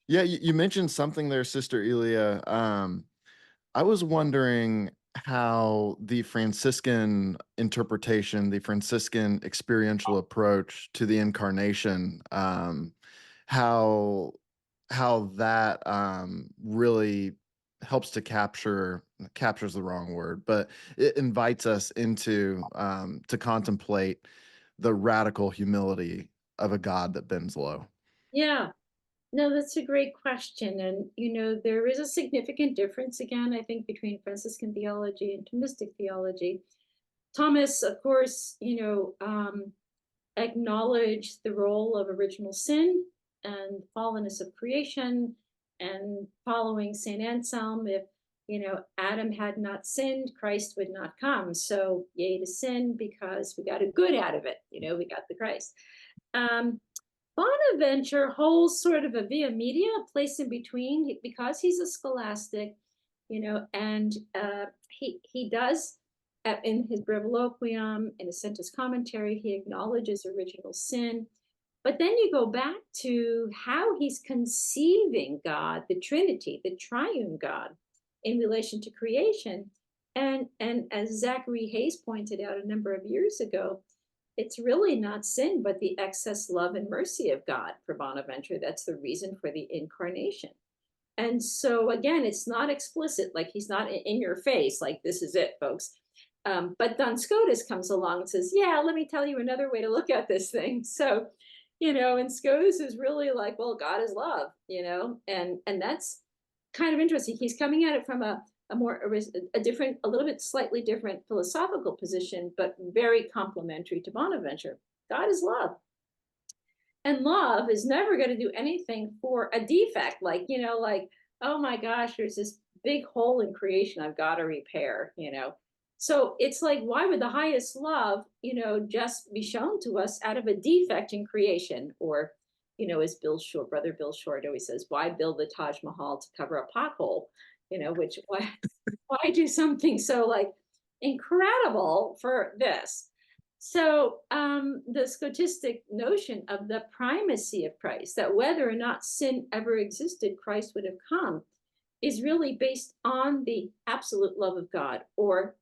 Yeah, you mentioned something there, Sister Ilia. I was wondering how the Franciscan interpretation, the Franciscan experiential approach to the incarnation, how that really helps to captures the wrong word, but it invites us into to contemplate the radical humility of a God that bends low. Yeah. No, that's a great question. And, there is a significant difference, again, I think, between Franciscan theology and Thomistic theology. Thomas, of course, acknowledged the role of original sin and fallenness of creation. And following St. Anselm, if, Adam had not sinned, Christ would not come. So, yay to sin because we got a good out of it. We got the Christ. Um, Bonaventure holds sort of a via media, a place in between, because he's a scholastic, and he does in his Breviloquium, in his Sentus Commentary, he acknowledges original sin. But then you go back to how he's conceiving God, the Trinity, the triune God, in relation to creation. And as Zachary Hayes pointed out a number of years ago, it's really not sin, but the excess love and mercy of God for Bonaventure. That's the reason for the incarnation. And so, again, it's not explicit, like he's not in your face, like this is it, folks. But Duns Scotus comes along and says, yeah, let me tell you another way to look at this thing. So, and Scotus is really like, well, God is love, and that's kind of interesting. He's coming at it from a more a different, a little bit slightly different philosophical position, but very complementary to Bonaventure. God is love. And love is never going to do anything for a defect, like, oh my gosh, there's this big hole in creation I've got to repair. So it's like, why would the highest love, just be shown to us out of a defect in creation? Or, as brother Bill Short always says, why build the Taj Mahal to cover a pothole? Which why do something so like incredible for this? So the scotistic notion of the primacy of Christ, that whether or not sin ever existed, Christ would have come, is really based on the absolute love of God, or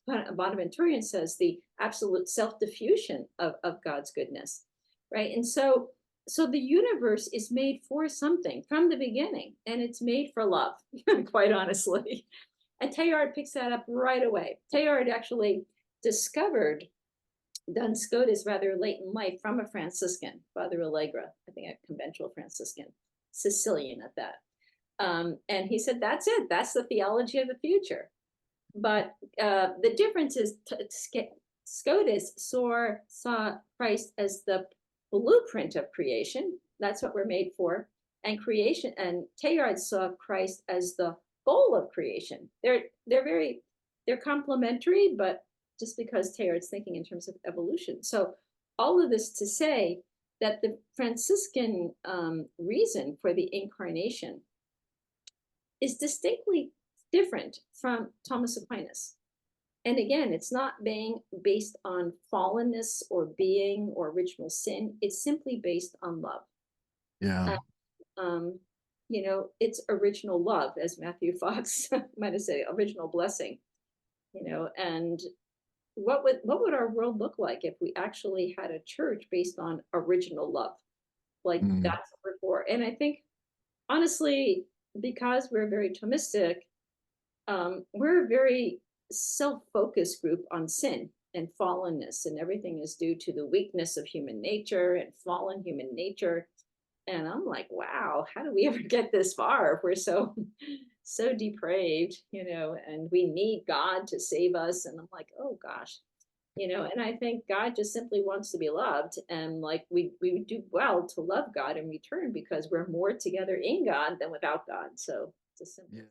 Bonaventurian says the absolute self-diffusion of God's goodness, right? And so the universe is made for something from the beginning, and it's made for love, quite honestly. And Teilhard picks that up right away. Teilhard actually discovered Duns Scotus rather late in life from a Franciscan, Father Allegra, I think a conventual Franciscan, Sicilian at that. And he said, that's it. That's the theology of the future. But the difference is Scotus saw Christ as the blueprint of creation. That's what we're made for. And creation, and Teilhard saw Christ as the goal of creation. They're complementary, but just because Teilhard's thinking in terms of evolution. So all of this to say that the Franciscan reason for the incarnation is distinctly different from Thomas Aquinas. And again, it's not being based on fallenness or being or original sin. It's simply based on love. Yeah. Uh, um, it's original love, as Matthew Fox might have said, original blessing. And what would our world look like if we actually had a church based on original love? Like Mm. that's what we're for. And I think honestly, because we're very Thomistic, we're a very self-focused group on sin and fallenness, and everything is due to the weakness of human nature and fallen human nature. And I'm like, wow, how do we ever get this far if we're so depraved, and we need God to save us? And I'm like, oh gosh, and I think God just simply wants to be loved, and like we would do well to love God in return because we're more together in God than without God. So it's a simple Yeah.